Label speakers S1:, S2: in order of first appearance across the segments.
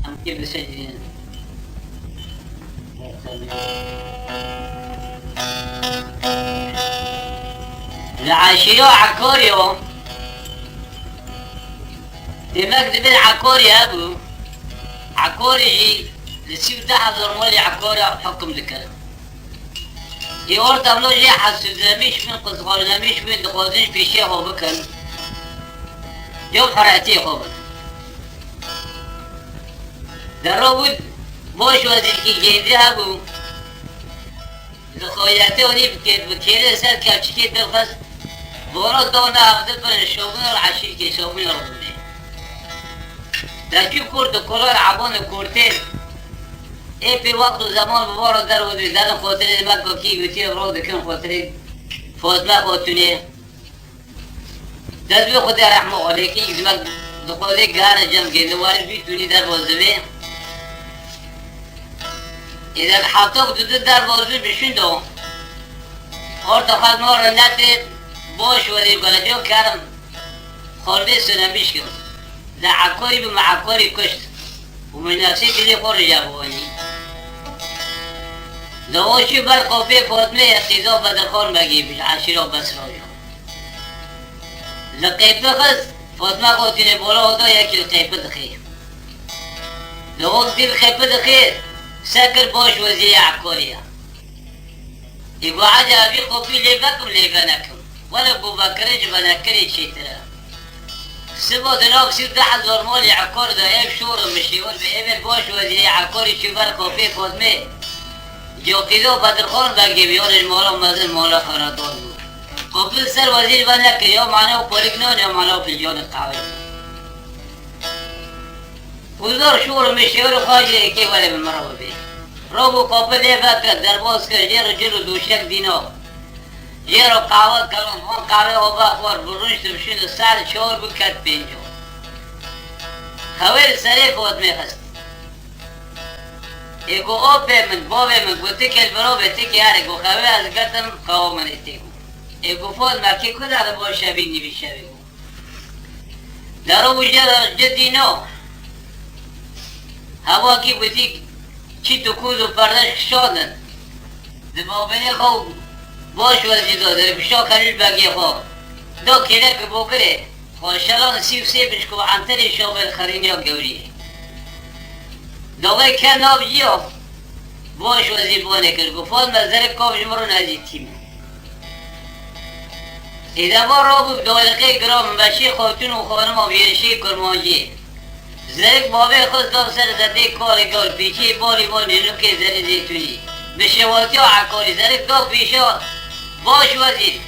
S1: هم كيف بسجل العاشيو عكوريو دماغ دبل عكوري ابو عكوري لسيب ده حضر مولي عكوري حكم لك يور تملو جي حسد لميش من قصغار لميش من دخوزيش بيشي هو بكن جو حراتي هو بكن درود بوش وزير كي جيدي ابو دخوياتي وني بكير سر كابشكي دفز بورو دونا عبد بن الشومن العشير كي شومن ربني لكن كورد كولار عبون كورتين اي في وقت زمان بورو در ودي در خاطر ما بكي بتي برو دكن خاطر فوزنا خاطرني دل بي خدا رحمه عليك يزمك دخولي غار جم جنوار بي دوني در وزبه اذا حطوك ضد در وزبه بشندو اور دخل نور نت بوش ودي بلجو كرم خالدي سنمش كم لا عكوري بمعكوري كشت ومن نفسي اللي خور جابوني لو شي بالقوفي فوتمي اقتزاو بدخور مجيبش عشيرو بس روجو لقيت بخز فوتما قوتيني بولا ودو يكي القيب دخير لو وقتي القيب دخير سكر بوش وزي عكوريا يقول عجابي قوفي ليبكم ليبنكم ولا ابو بكرج بنكري شيترا سبو دلوب سيب دحل زرمولي عكور دا ايب شور مشيور بإبن بوش وزي عكوري شبر قوفي فوتمي جو كيدو بدرخون باقي بيون المولا مازن مولا خرطون قبل سر وزير بنك يوم معناه بوليكنون يوم معناه في الجون القاوي وزور شور مشيور خاجي كي ولا بالمرة بيه روبو قبل يبقى دربوس كجير جلو دوشك دينو جيرو قاوة كلام هون قاوة وبا خور برونش تمشين السال شور بكت بينجو خويل سريك ودمي خست ايكو اوبي من بوبي من قوتك البرو بيتك ياري قو خوي از قتم قاو من اتيكو ايكو فوز ماكي كده على بو شابيني بيشابيكو دارو وجر جدي نو هوا كي بوتيك چی تو کودو پردش شدن دماغنی خو باش وزی داده بشا خلیل بگی خو دو کله که بکره خوشلان سیو سیبش که عنتری شامل خرینی ها گوریه دوگه که ناب جیو باش وزی بانه کرد گفت مزدر کاف جمرو نزید تیم ایده با را بود دالقه گرام بشی خاتون و خانم و بیرشی کرمانجی زرق بابه خود دو سر زده کار گل پیچی باری نیلو که زر زیتونی به شواتی و عکاری زرق دو پیشا باش وزید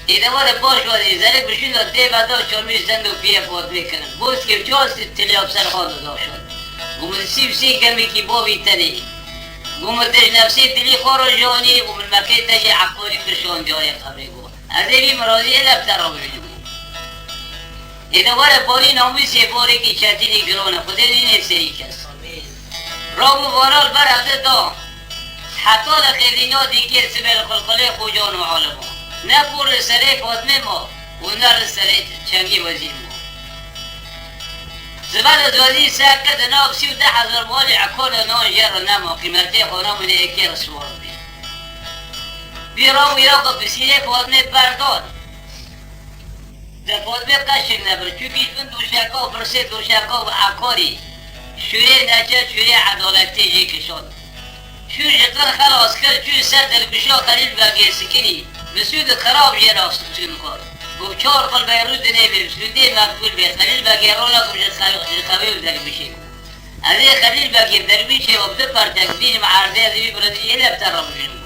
S1: ایده بار باش وزید زرق بشون داده بدا چالمیش زند و پیه فات میکنن بوز که چاست تلیاب سر خواهد داغ شد گمد سی کمی که بابی تنی گمدش نفسی دلی خور جانی گمد مکی تجی عکاری کشان جای قبری گو از ایوی مرازی لبتر رو ببینم ایده بار باری نامیسی باری که چطیلی گرانه خودی دینه سری کس رابو بارال بر عبده دا حتی لخیلینا دیگر سبیل خلقله خوجان و عالما نه پور سره فاطمه ما و نه سره چنگی وزیر ما زبان از وزیر سکت ناب 13,000 مال عکار نان جر نما قیمته خانه من اکی رسوار بی راو یاقب بسیره فاطمه برداد در فاطمه قشنگ نبر چونکه اون دوشکا و فرسه دوشکا و عکاری شوره نجات شوره عدالتی جی کشاد شور جتن خلاص کرد چون سر در بشا خلیل بگه سکنی مسود خراب یه راست سکن کار گفت 4 قل بیرود نبیر سوده مقبول بیر خلیل بگه رولا کمش خویل در بشه از این خلیل بگه در بشه و بده پرتک بین معرضه از بی برده یه لبتر را بشن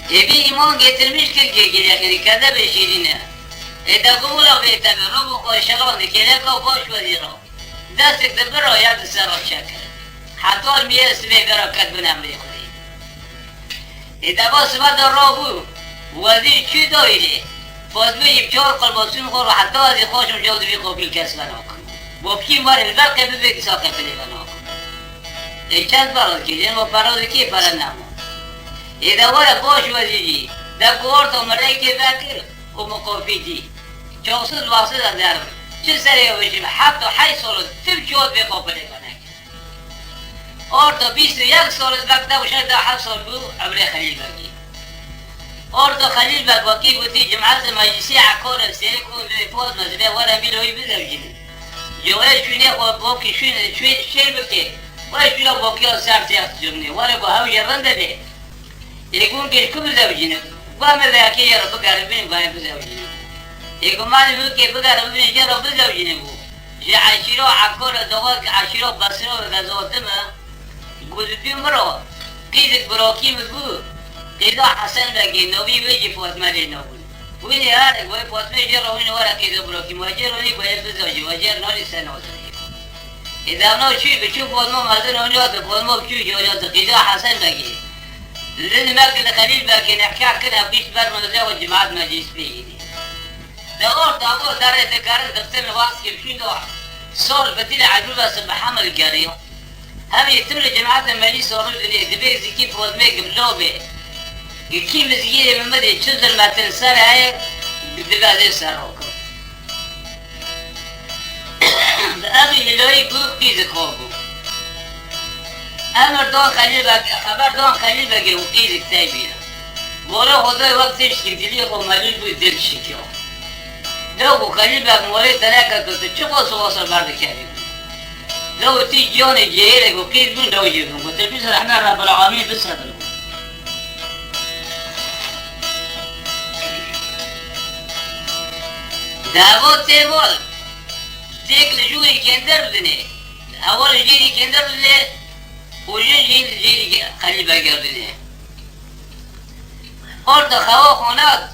S1: بی ایمان getirmiş ki geriye kadar beşirine. Edagumula beytabe robu koşalan dikele ka boş vaziro. Destek de bir ayar dışarı çeker. Hatta miyes ve berakat bu emri kuri. Edaba sıva da robu vazir çi doyri. Fazme yipçor kalmasın kor hatta az خوشم جود بی قبول کس بنا کن. Bu kim var elbette ki bir sakın bana kın. Çaz barod ki o parod ki para namo. إذا ولا بوش وزيجي ده كورتو مريكي ذاكر ومقوفيجي شوصل واصل الدار چه سری بشیم 7 و 8 سال تم چود بخواب بده کنه اور 21 سال وقت باشه تا 7 سال بو عمر خلیل بگی اور خلیل بگ وکی بودی جماعت مجلسی عکار سری کن فوز مزبه ولا میلوی بزوجی جوای شونه خو باکی شونه شیر بکی ولا شونه باکی سر تیاست جمنی ولا با هاو جرند ده يقول كيف كم زوجين وما ذاك يا رب قاربين باي بزوجين يقول ما نقول كيف قاربين يا رب بزوجين هو جا عشيرو عكور دوغ عشيرو بسرو غزوتما قلت بيم برو كيزك بروكي مبو كيزا حسن بقي نوبي بيجي فوت مالي نوبي وين هذا وين فوت بيجي وين ورا كيزا بروكي ماجروني باي بزوجي وجر نوري سنه إذا نو شيء بتشوف مو مازن ونيوت مو بتشوف يوت كيزا حسن بقي لأن ما كنا خليل باكي نحكي كنا بيش بار من والجماعات مجلس فيه دور دور دار ذكر دكتور الواقع كيف دور صور بديل عدوله سبحان الجاريو هم يتم الجماعات المجلس صوروا دبي زي كيف وزميك بلوبه كيف زي من مدري تشذر ما تنسى هاي بدل زي سروك أبي اللي يقول كيف خوفه امر دون خلیل بگی خبر دون خلیل بگی و قیز کتابی مولا خدای وقتش که دلی خو ملیل بود دل شکیو لو خلیل بگ مولا تنکه تو چه قصه وصل برد کردی لو تی جون جیره و قیز بون دو جیبون و تلبیس رحمه رب العالمین بس هدلو دعوت تیمول دیک لجوری کندر بدنه اول جیری کندر بدنه وجه جيل خليل بقردني قلت خوا خونات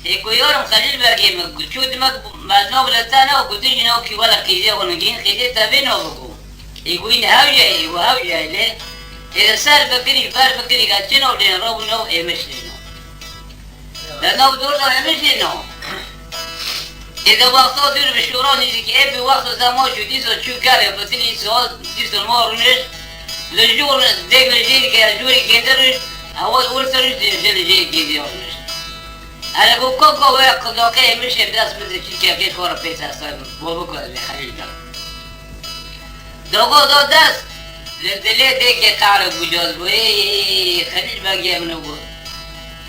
S1: يكو يورم خليل باقي مقول شو دمك مازنو بلتانا وقلت جنو كي ولا قيزي ونجين قيزي تابينو بقو يقولين هاوجه وهاوجه ليه إذا سال بكري بار بكري قال جنو لين روب نو إيمش لينو لأنه بدور نو إيمش لينو إذا وقتو دور بشورون يزيك إيه بوقتو زموشو ديسو شو كاري بطيني سوال ديسو المورونش لجور ديك لجيل كجوري كندرش أول ورثرش لجيل كيديورش أنا بكوكو ويقضوا كي مش بداس بدري شيء كيف خورا بيسا صار بوبكو اللي خليل بقى دوغو دو داس لدلي ديك تعرف بجوز بوي خليل بقى منو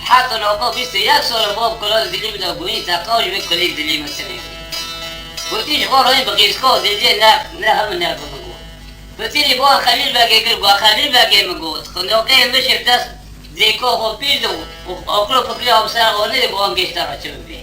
S1: حتى لو بو بيست يكسر بوب كلاس دلي بدا بوي تاقوش بكلي دلي مثلا وتيجي خورا يبقى يسكو دلي لا هم نعرف بتيجي بوا خليل باقي يقول بوا خليل باقي مقول خلنا كي مش بداس زيكو هو بيدو وأكلوا بكلوا بسرعة وني بوا نجيشترا شبابي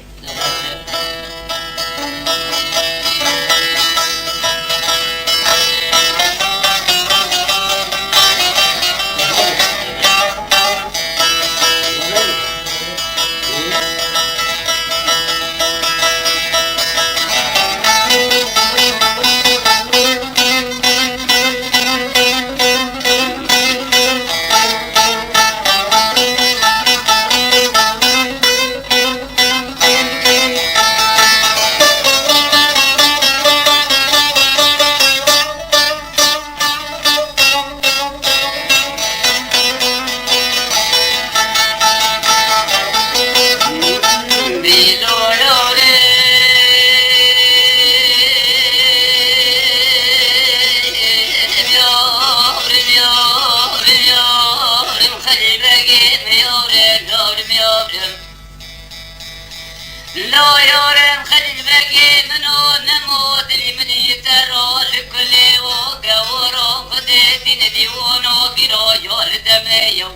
S1: لو يورم خليل باقي منو نموت لمن يترو لكل وقورو فديتين ديونو كيلو جول دميو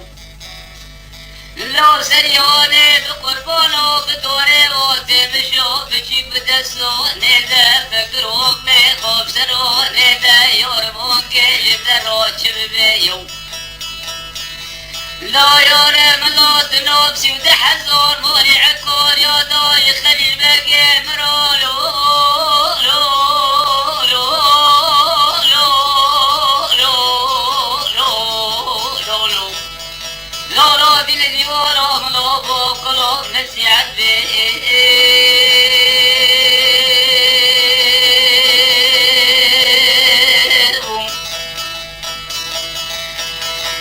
S1: لو سريوني بقربونو بدوري وتمشو بشي بدسو نيدا فكرو ميخوب سرو نيدا يورمون كي يبدرو شببيو لو يورم لو تنوب سيود حزور مولي عكور يودو يخلي الباقي مرو لو لو لو لو لو لو لو لو لو لو بلدي ولو ملو بوكلو نسي عدبي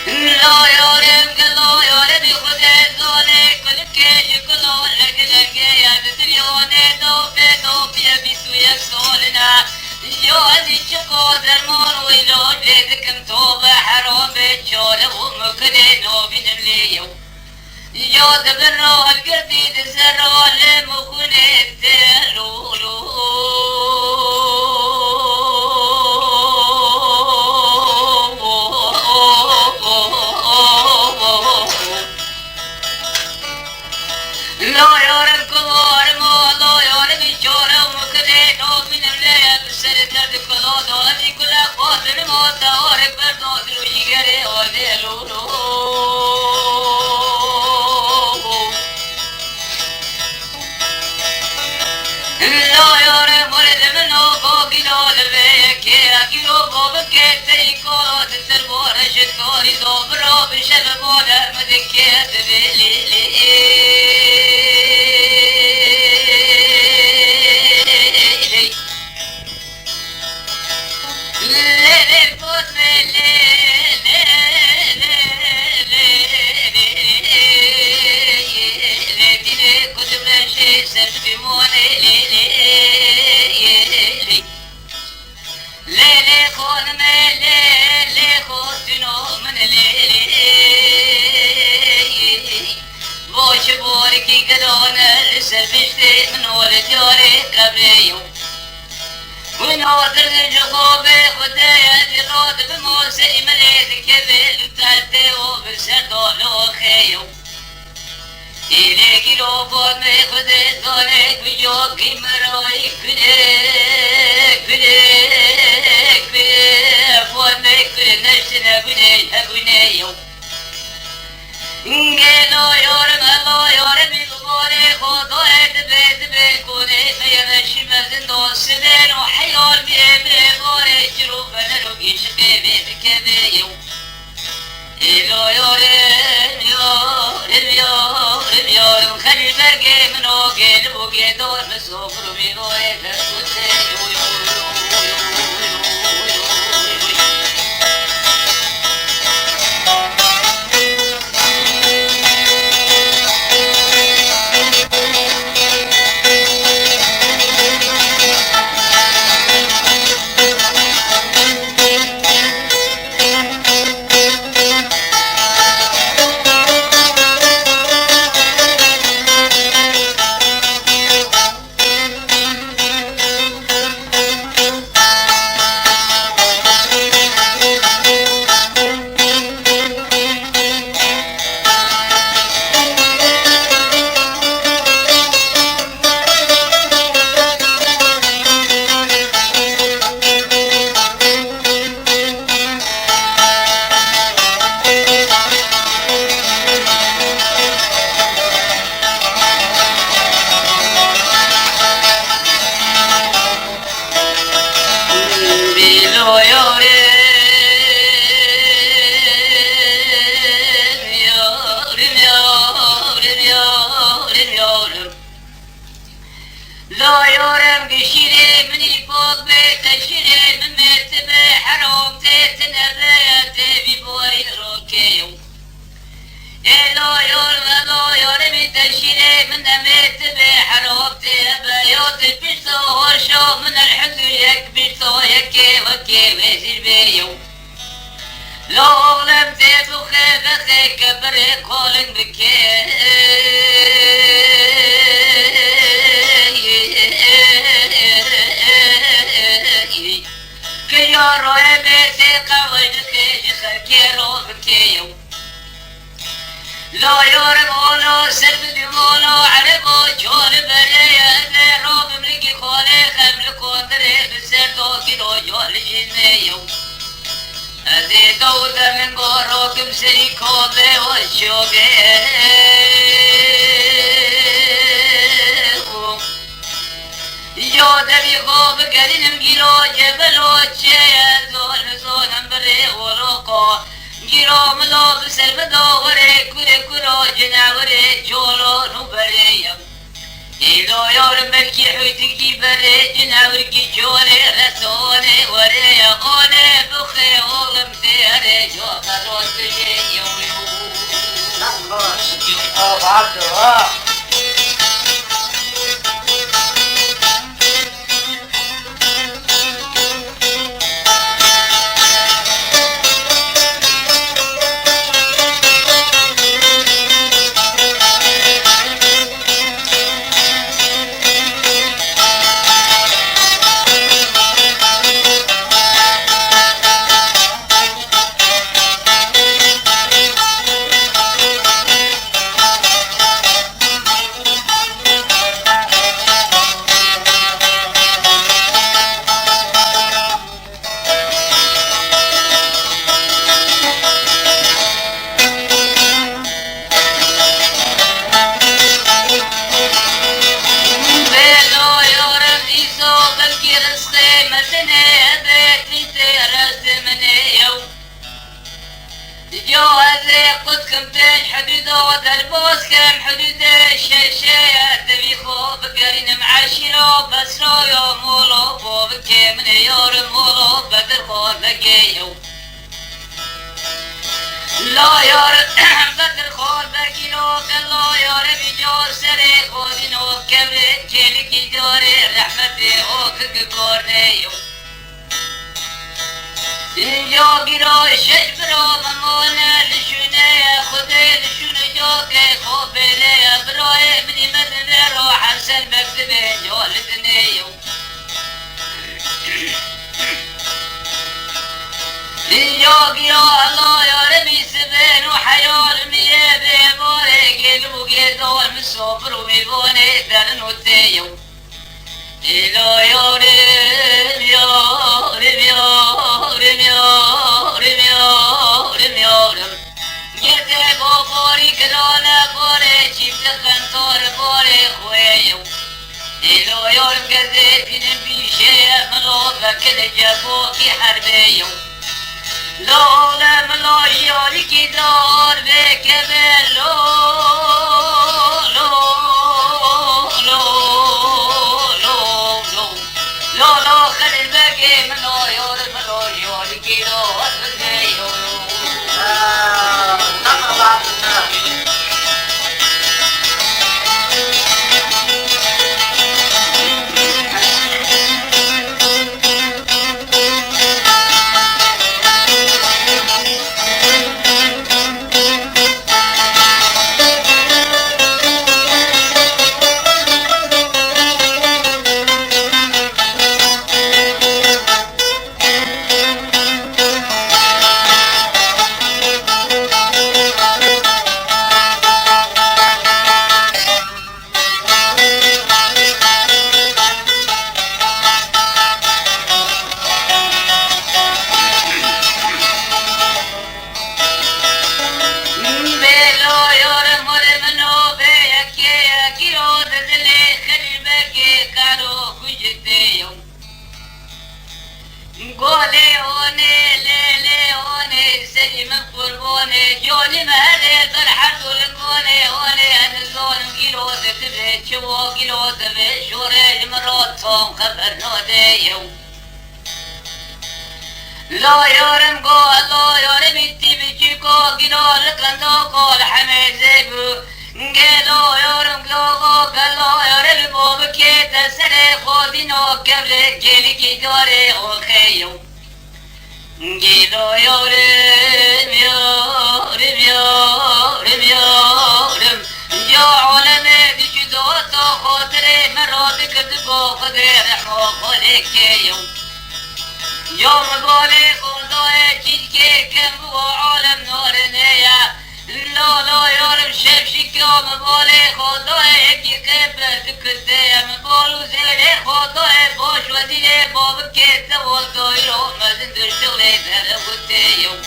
S1: لو يورم قلو يورم يخذ الزولي كل كيش كلو لك لك يا تريوني دوبي بيسو يكسولنا جوزي شقو درمون ويلون لذكم توبة حرام بتشول ومكدين وبين ليو جوز بالروح القربي تسروا لمخون التلولو لا يارم كبار ما لا يارم جارم مكدين وبين ليو بسر درد كلا دولتي كلا خاطر ما تارك برداد رو يگره آدلولو لا يارم مرد منو باقي لالبه که اگیرو بابکه تیکارات سربارشت کاری دابرا بشب بادر مدکه بوركي قدونا سبشتي من ولد يوري قبليو ونور الجخوبة خدايا دي رود بموسي مليت كبل تاتي وبسردولو خيو إليكي لو فومي خدي دونك بجوكي مروي كده فومي كده نشتنا بنيو Gelo yorum elo yorum ilgore kodo edbe kone kayanaşimezin dosteden o hayal bir emre gore cirufene lo geçbe bekebe yo elo yorum khali berge mno gel bu gedor mesofru mi no eder kute yo لا يورم قشيري من الفوق بيت الشيري من مرتبة حرام تتنبيت ببوري روكيو لا يورم تشيري من مرتبة حرام تبيوت بيشتو ورشو من الحزو يك بيشتو يكي وكي وزير بيو لا أغلم تبو خيبخي كبري قولن بكي كيارو بيتي قوين كيش خركيرو بكيو لا يورمونو سلبدمونو عربو جور بريا روب ملكي خولي خملكو دري بسردو كيلو جول جنيو أزيدو دمن قورو كمسري كوبي وشوبي يودبي خوب قرنم جيلو جبلو تشيا زون بري ورقو جيلو ملو بسلبدو وري كورو جناوري جولو نبري إلو يورم بكي حوتكي بري جناوركي جولي رسوني وري غوني بخي غولم تيري جو قروس تجي يو
S2: عبد الله
S1: كم بين حدود البوس كم حدود الشاشة تبي خوف قرين معاشرة بس رو يوم ولو فوق من يورم ولو بدر خوف بقيو لا يار بدر خوف بقيو كلا يار بجور سري خودينو كبرت كيلك جوري رحمتي اوك كورنيو يا گیرا شش برا ممانه لشونه خدای لشونه جا که خوبله برای منی مدنه رو حسن مکتبه جالتنه يا گیرا الله یا ربی سبن و حیال میه به باره گلو گدال مسافر و میبانه درن و تیو إلا يورم يورم يورم يورم يورم يورم جيت بوري كلانا بوري شفت خنطور بوري خويو إلا يورم قزيت نبي شيء ملوك كل جابوكي حربيو لو لم لا يالك دار بكبل لا خلي الباقي من عيون الملايين كيلو والبزيو قولي هوني ليلي هوني سلم قربوني جولي مهلي بالحد ولقوني هوني أنا الظلم كيلو تبهت شو كيلو تبهت شوري مراتهم خبر نودي لا يورم قول لا يورم انتي بجيكو كيلو لكندو قول حميد زيبو قالوا يورم قلوغو قالوا يورم بوبكي تسري خودينو قبل جيلكي دوري وخيو قالوا يورم يورم يورم يورم جو علمي بجدوتو خاطري مراتك دبو خذي رحمو خليكيو يوم قولي خذوه جيكي كم هو عالم نور نيا لا لا يارم شبشك يا مبالي خدای یکی قبل دکته مبالو زیره خدای باش و دیره باب که دوال دایرو مزن درشغلی در بوده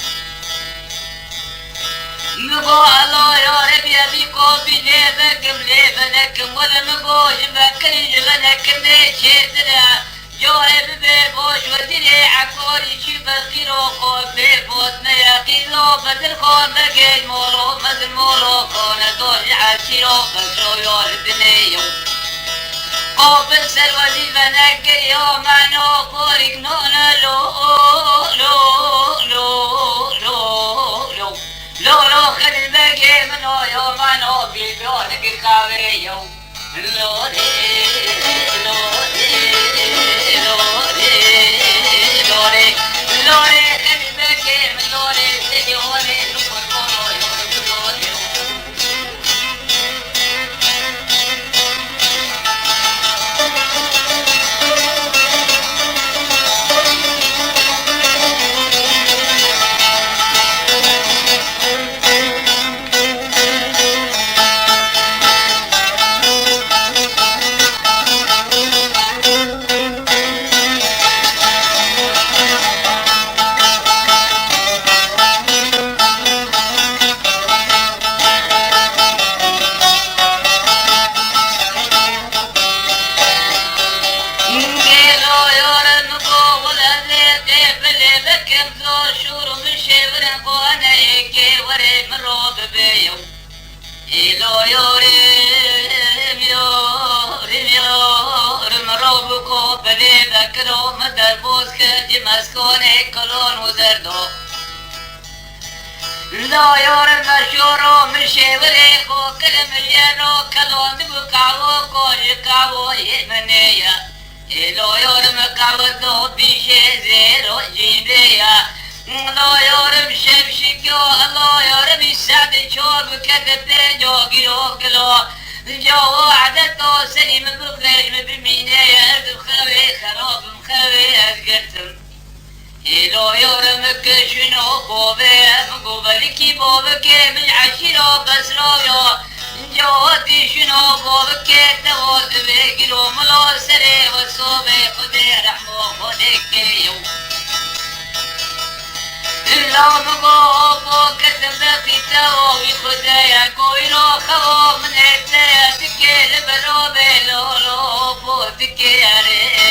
S1: مبا الله يا ربي أبيك وبيني بكم لي بنكم ولا مبوش بكن جغنكم ليش تدع جارب ببوش وديني عقاري شي بخير وقوب بفوت مياقي لو بدل خان بقيل مولو مدل مولو كون دول عشيرو بسرو يالبنيو قابل سلوزي بنكر يا منو قورك نونا لو لو لو لو لو لو لو خل الباقي منو يوم منو بيبيونك الخاوي يوم لو دي لو دي لو دي لو دي لو دي خل الباقي من لو دي سيدي هوني نقول مونو يوم لو دي يكم زور شور من شبر قوانا إيكي وري مروب بيو إلو يوريم يوريم يوريم روبكو بلي ذكرو مدر بوسك جمسكون إكلون وزردو لا يورم مشورو من شبر خو كلم جنو كلون بكعو كوش كعو يمنيا إلو يورم كعوذو بيشي زيرو جينيا الله يورم شبشكو الله يورم يسعد شوب كذب جو جيرو كلو جو عدتو سليم بخير بمينيا بخوي خراب مخوي أذكرتم إلو يورم كشنو بوبي مقوبلكي بوبكي من عشيرو بسرو يو جواتي شنو بوبكي تغوث بيقلو ملو سري وصوبي خدي رحمو خديكي يو إلا مقوبو كتب بخيتو يخدي كويلو خو من هتايا تكي لبرو بيلولو بوتكي ياري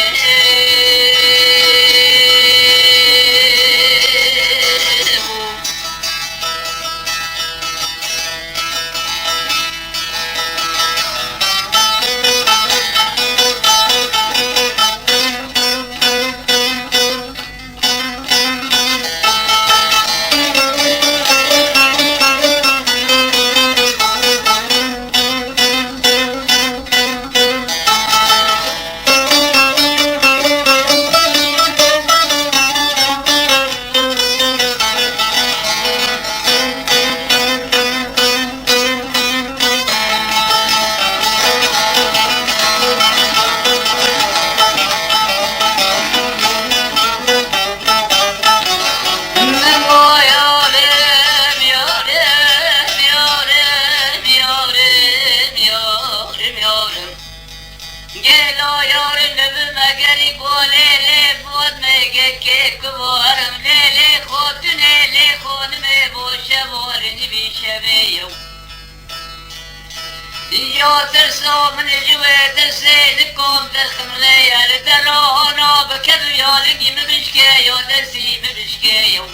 S1: ترسو من جوي ترسيدكم تخملي الدرونو بكذو يالقي مبشكي يو درسي مبشكي يو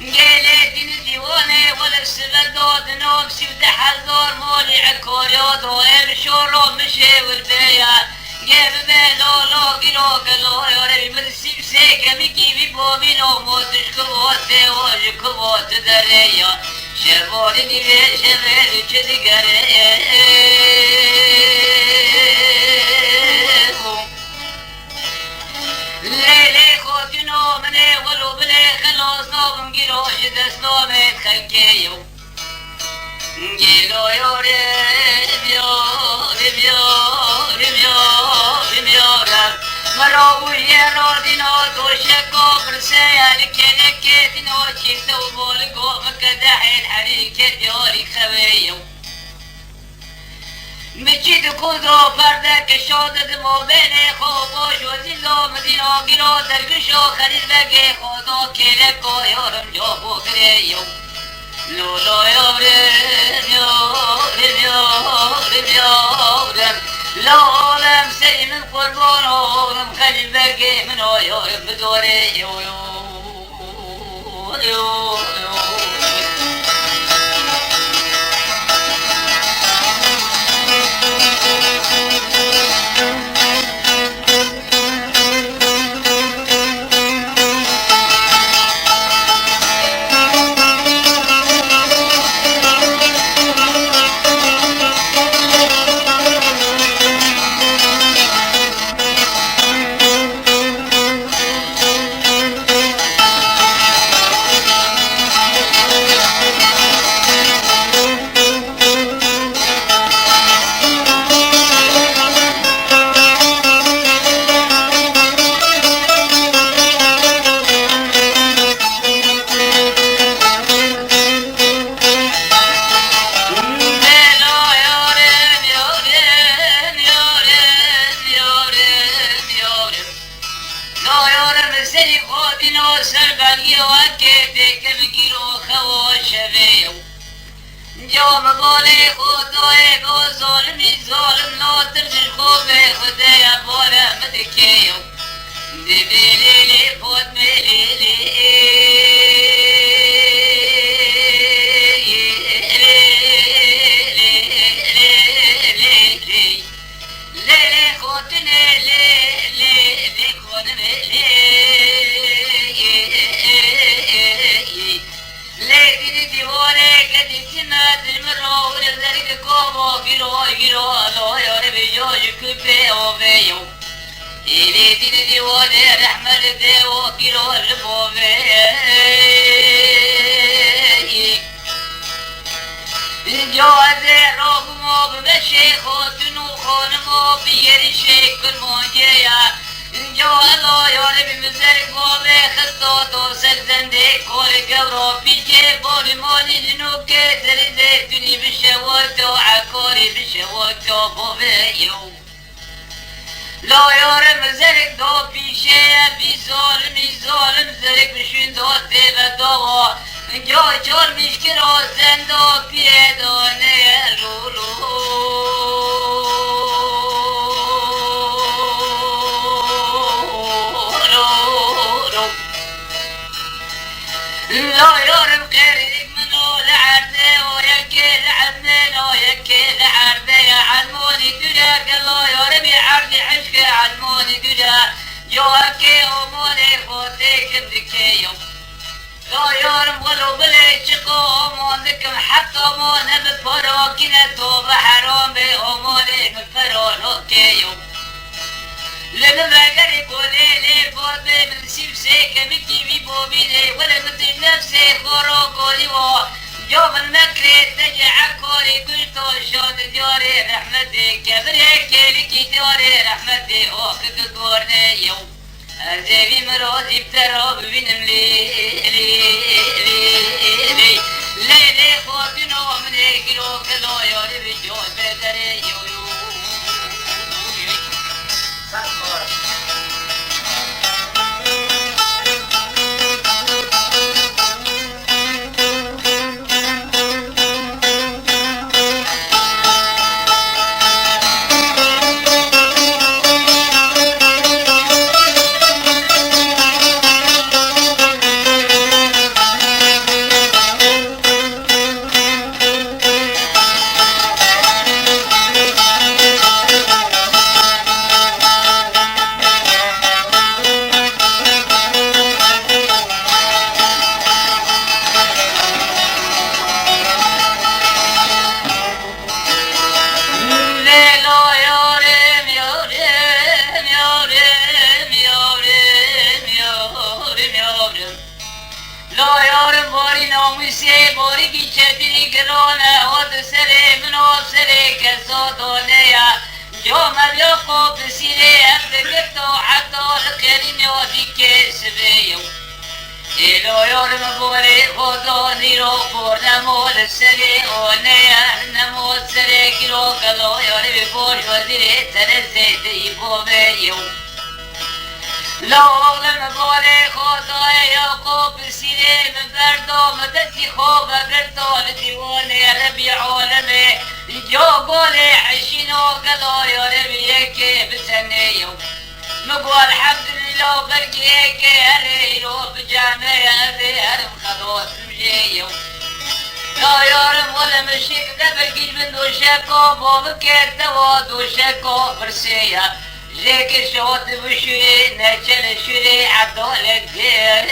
S1: قيلي ديواني ولا السبدود نوبسي وتحذور مولي عكور يوضو ارشورو مشي والبيا جيب بيلو لو قلو قلو يوري مرسي بسيكا مكي بيبومينو موتش كبوتي وجه كبوت دريا شبولي نبي شبالي جدقري ليلي خوتنو مني ولو بلي خلوص نوبم جيرو جدس نومي تخلكيو جيلو يوري رب مرابو يرو دينو دوشكو برسيا لكي دينو شيتو بولكو مكدحي الحريكة ديوري خويو مجيد كودو بردك شودد مو بيني خوبوش وزيزو مدينو جيرو درقشو خليل بقي خودو كيلكو يورم جوبو كريو لولو يورم لولم سي من قربونو ولم خليل بقي منو يورم بدوري يو جو مقولي خودوي بو ظالمي ظالم لو ترجل خوبي خدايا بورا مدكيو دي بيلي لي فوت ميلي لي بوبيو إلي دي ودي رحمة دي وكيلو البوبي جوازي روبمو بمشيخ وتنو خونمو بيري شيك الموجية جو الله يوري بمزرق بوبي خصوتو سلزندي كوري قبرو بيجي بولي موني جنوكي زري زيتوني بشوتو عكوري بشوتو بوبيو لو يورم زرق دو بيشي بي ظالم زرق بشين دو تيبا دو جو چور مشکرو زندو پیدو نیلولو لا يورم قريب منو لعرده ويكي لعبني لو يكي لعرده يا علموني دجا قال لا يورم يعرضي عشق علموني دجا جوكي وموني خوتيك بكيو لا يورم ولو بلي شقو مونكم حتى مون بفرو كنتو بحرام بأموني بفرو نوكيو لما قري قولي لي بوبي من سيبسي كمكي بيبوبي لي ولا مثل نفسي خورو قولي و جو من مكري تجع كوري قلتو شون ديوري رحمتي كبري كيلي ديوري رحمتي اوكك قورني يوم زي مروزي بترو ببينم لي خوتنو من يقلو كلو يوري بجو بدري يو إلو يورم بوري خودو نيرو بور نمو لسري ونيا نمو سري كيلو كلو يوري بفور وزيري ترزي تيبو بيو لو أغلم بوري خودو يوقو بسيري من بردو مدتي خوبة بردو لديوني ربي عولمي جو قولي عشينو كلو يوري بيكي بسنيو نقول الحمد لله برقيك هريلو بجامع هذي هرم خلوص مجيو لا يارم ولا مشيك دبقي من دوشكو بوبكير دوا دوشكو برسيا جيك شوط بشري نجل شري عدولك دير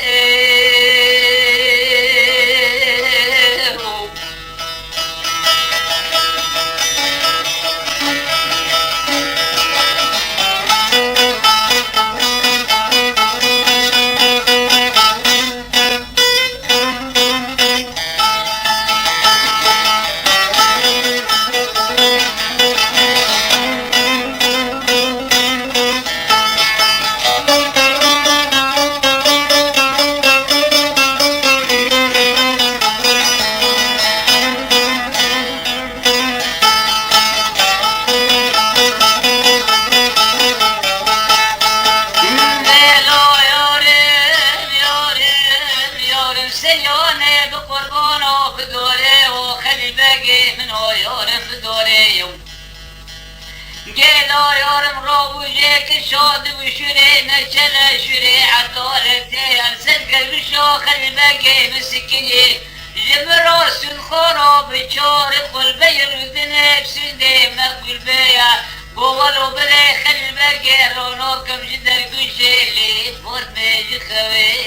S1: شود وشري نشل شري عطولتي السلق بشوخ الباقي مسكني جمروس الخروب بشور البير ذنب سندي مقبل بيا قولوا بلي خل الباقي رونوكم جدر كشي اللي فور بيج خويمو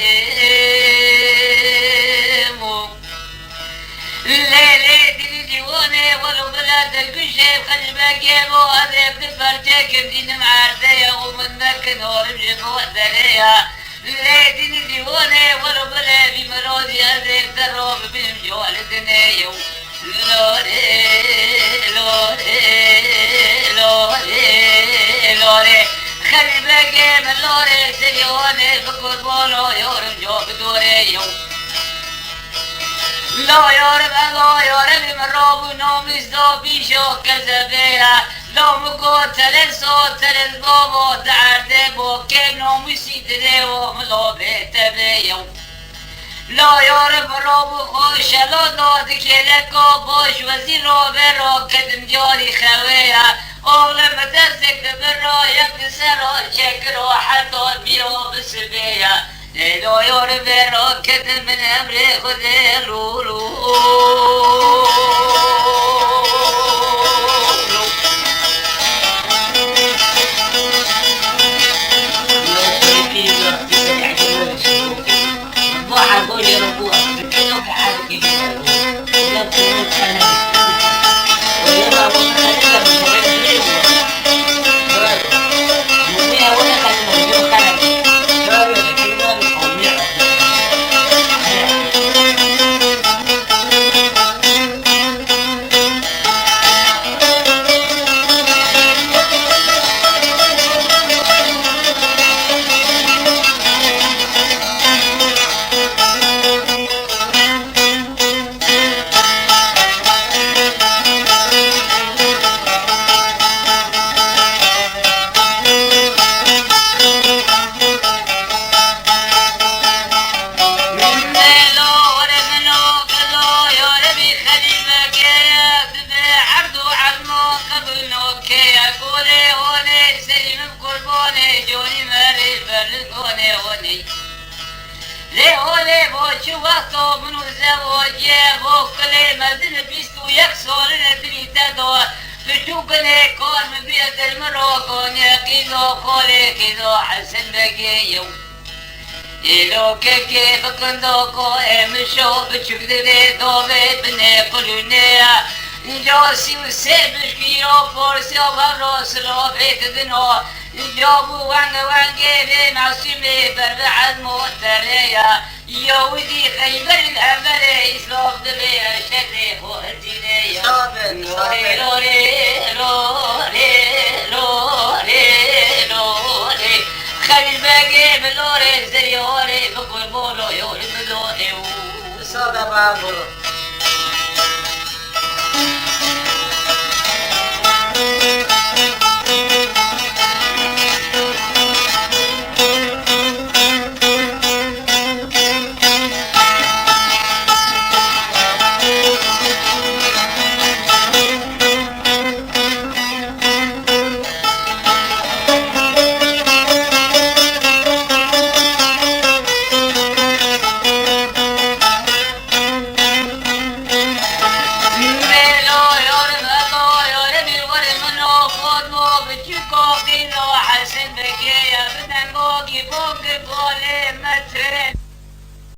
S1: الليلة دي ديواني ولو بلادك الشيب خلي باقي مو أذيب دفرتك بدين معردية ومن مكن ورمجك وحدانية ليدين ديواني ولو بلا في مرودي أذيب دروب بمجوال الدنيا لوري لوري لوري لوري خلي باقي من لوري سليوني بقربانو يورم جوب دوري لا يارب الله يارب من راب و نامز دا بیشو کذبه لا مگو تلسو تلس بابا درده با که ناموسی دره و ملا بهتبه لا یارب راب و خوش لا داد که لکا باش وزیر را برا کدم جاری خوه آغل مدستک دبر را یک سرا چکر و حتی بیا بسبه لا يعرف راكد من أمر خذ الرولو چه وقتا منو زواجه و کلی مزن بیست و یک سال ندری تدا تو کنه کار مبید دل مرا کنه قیزا خاله قیزا حسن بگیو ایلو که بکندا که مشو بچکده داوه بنه قلونه اینجا 33 بشکی را پارسی و راس را بیت دنا اینجا بو ونگه به معصومه بر بعد مدره یا ودی خیبر الامر اسلاف دبی شکل خوردینه لوری لوری لوری لوری لوری خلیل بگی بلوری زریاری بکن بولو یوری بلوری
S2: صادق بابا